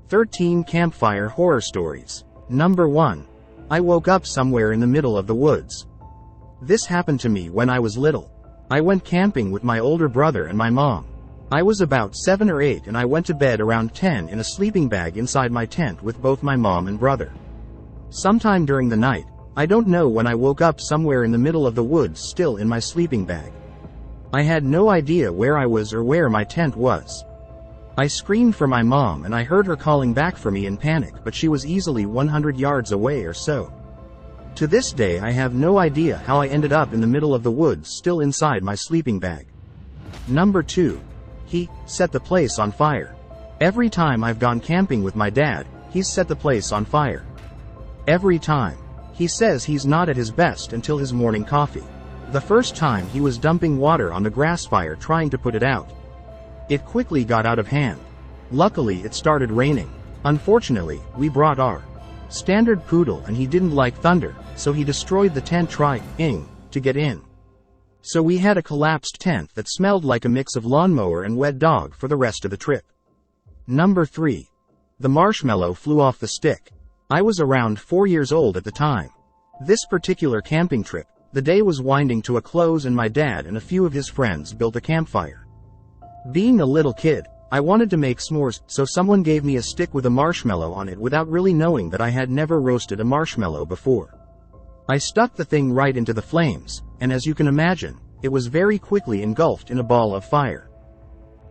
13 Campfire Horror Stories. Number 1. I woke up somewhere in the middle of the woods. This happened to me when I was little. I went camping with my older brother and my mom. I was about 7 or 8 and I went to bed around 10 in a sleeping bag inside my tent with both my mom and brother. Sometime during the night, I don't know when I woke up somewhere in the middle of the woods still in my sleeping bag. I had no idea where I was or where my tent was. I screamed for my mom and I heard her calling back for me in panic, but she was easily 100 yards away or so. To this day I have no idea how I ended up in the middle of the woods still inside my sleeping bag. Number 2. He set the place on fire. Every time I've gone camping with my dad, he's set the place on fire. Every time. He says he's not at his best until his morning coffee. The first time he was dumping water on the grass fire trying to put it out. It quickly got out of hand. Luckily it started raining. Unfortunately, we brought our standard poodle and he didn't like thunder, so he destroyed the tent trying to get in. So we had a collapsed tent that smelled like a mix of lawnmower and wet dog for the rest of the trip. Number 3. The marshmallow flew off the stick. I was around 4 years old at the time. This particular camping trip, the day was winding to a close and my dad and a few of his friends built a campfire. Being a little kid, I wanted to make s'mores, so someone gave me a stick with a marshmallow on it without really knowing that I had never roasted a marshmallow before. I stuck the thing right into the flames, and as you can imagine, it was very quickly engulfed in a ball of fire.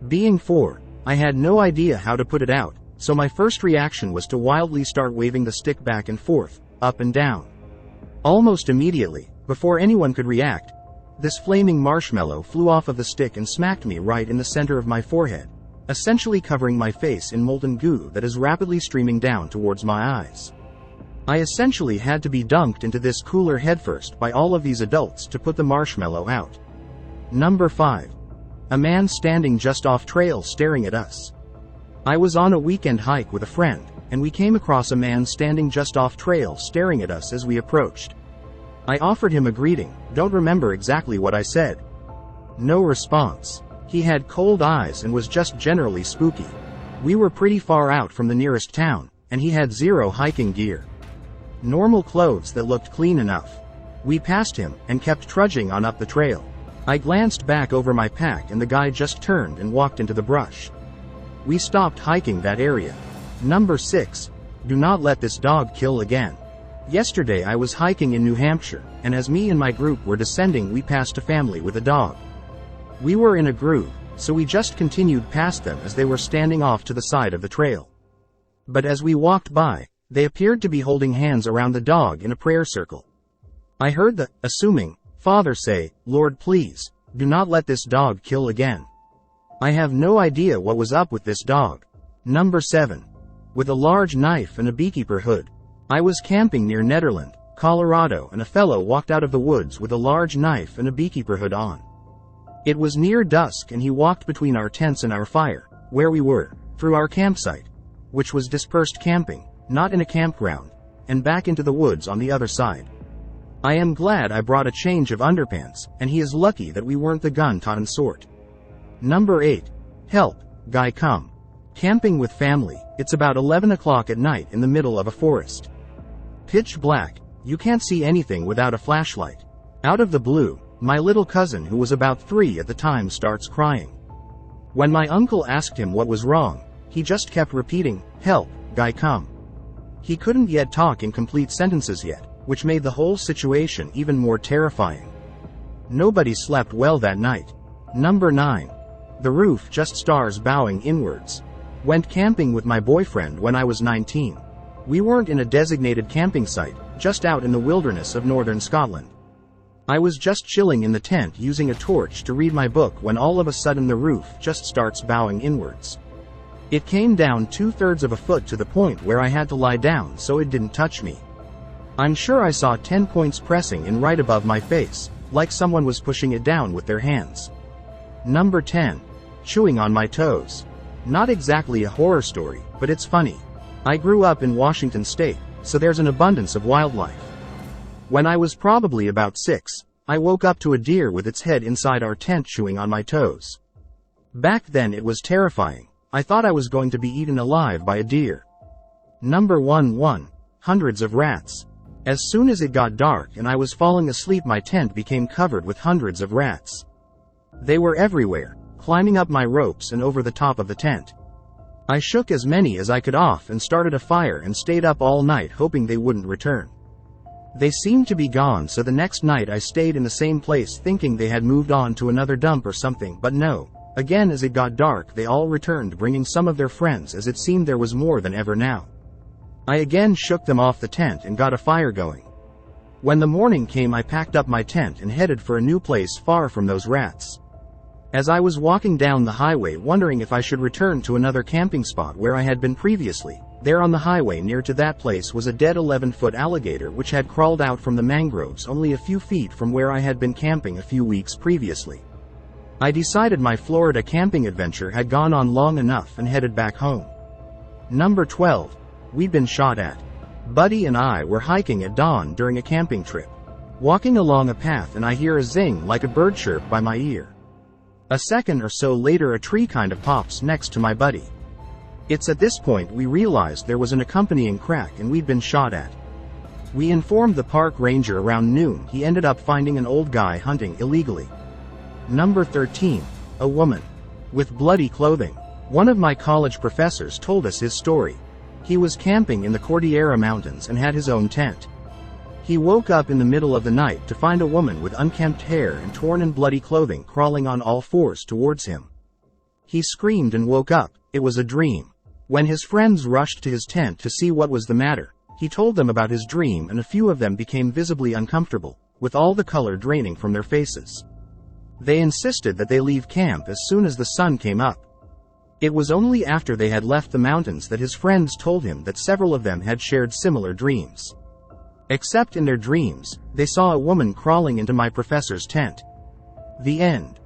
Being 4, I had no idea how to put it out, so my first reaction was to wildly start waving the stick back and forth, up and down. Almost immediately, before anyone could react, this flaming marshmallow flew off of the stick and smacked me right in the center of my forehead, essentially covering my face in molten goo that is rapidly streaming down towards my eyes. I essentially had to be dunked into this cooler headfirst by all of these adults to put the marshmallow out. Number 5. A man standing just off trail staring at us. I was on a weekend hike with a friend, and we came across a man standing just off trail staring at us as we approached. I offered him a greeting, don't remember exactly what I said. No response. He had cold eyes and was just generally spooky. We were pretty far out from the nearest town, and he had zero hiking gear. Normal clothes that looked clean enough. We passed him, and kept trudging on up the trail. I glanced back over my pack and the guy just turned and walked into the brush. We stopped hiking that area. Number 6. Do not let this dog kill again. Yesterday I was hiking in New Hampshire, and as me and my group were descending we passed a family with a dog. We were in a groove, so we just continued past them as they were standing off to the side of the trail. But as we walked by, they appeared to be holding hands around the dog in a prayer circle. I heard the assuming father say, "Lord, please, do not let this dog kill again." I have no idea what was up with this dog. Number 7. With a large knife and a beekeeper hood. I was camping near Nederland, Colorado, and a fellow walked out of the woods with a large knife and a beekeeper hood on. It was near dusk and he walked between our tents and our fire, where we were, through our campsite, which was dispersed camping, not in a campground, and back into the woods on the other side. I am glad I brought a change of underpants, and he is lucky that we weren't the gun-toting sort. Number 8. Help, guy come. Camping with family, it's about 11 o'clock at night in the middle of a forest. Pitch black, you can't see anything without a flashlight. Out of the blue, my little cousin who was about 3 at the time starts crying. When my uncle asked him what was wrong, he just kept repeating, "Help, guy come." He couldn't yet talk in complete sentences yet, which made the whole situation even more terrifying. Nobody slept well that night. Number 9. The roof just stars bowing inwards. Went camping with my boyfriend when I was 19. We weren't in a designated camping site, just out in the wilderness of northern Scotland. I was just chilling in the tent using a torch to read my book when all of a sudden the roof just starts bowing inwards. It came down 2/3 of a foot to the point where I had to lie down so it didn't touch me. I'm sure I saw 10 points pressing in right above my face, like someone was pushing it down with their hands. Number 10. Chewing on my toes. Not exactly a horror story, but it's funny. I grew up in Washington State, so there's an abundance of wildlife. When I was probably about 6, I woke up to a deer with its head inside our tent chewing on my toes. Back then it was terrifying. I thought I was going to be eaten alive by a deer. Number 1. Hundreds of rats. As soon as it got dark and I was falling asleep, my tent became covered with hundreds of rats. They were everywhere, climbing up my ropes and over the top of the tent. I shook as many as I could off and started a fire and stayed up all night hoping they wouldn't return. They seemed to be gone, so the next night I stayed in the same place thinking they had moved on to another dump or something, but no. Again, as it got dark, they all returned bringing some of their friends, as it seemed there was more than ever now. I again shook them off the tent and got a fire going. When the morning came, I packed up my tent and headed for a new place far from those rats. As I was walking down the highway wondering if I should return to another camping spot where I had been previously, there on the highway near to that place was a dead 11-foot alligator which had crawled out from the mangroves only a few feet from where I had been camping a few weeks previously. I decided my Florida camping adventure had gone on long enough and headed back home. Number 12. We'd been shot at. Buddy and I were hiking at dawn during a camping trip. Walking along a path and I hear a zing like a bird chirp by my ear. A second or so later a tree kind of pops next to my buddy. It's at this point we realized there was an accompanying crack and we'd been shot at. We informed the park ranger around noon. He ended up finding an old guy hunting illegally. Number 13. A woman. With bloody clothing. One of my college professors told us his story. He was camping in the Cordillera Mountains and had his own tent. He woke up in the middle of the night to find a woman with unkempt hair and torn and bloody clothing crawling on all fours towards him. He screamed and woke up. It was a dream. When his friends rushed to his tent to see what was the matter, he told them about his dream and a few of them became visibly uncomfortable, with all the color draining from their faces. They insisted that they leave camp as soon as the sun came up. It was only after they had left the mountains that his friends told him that several of them had shared similar dreams. Except in their dreams, they saw a woman crawling into my professor's tent. The end.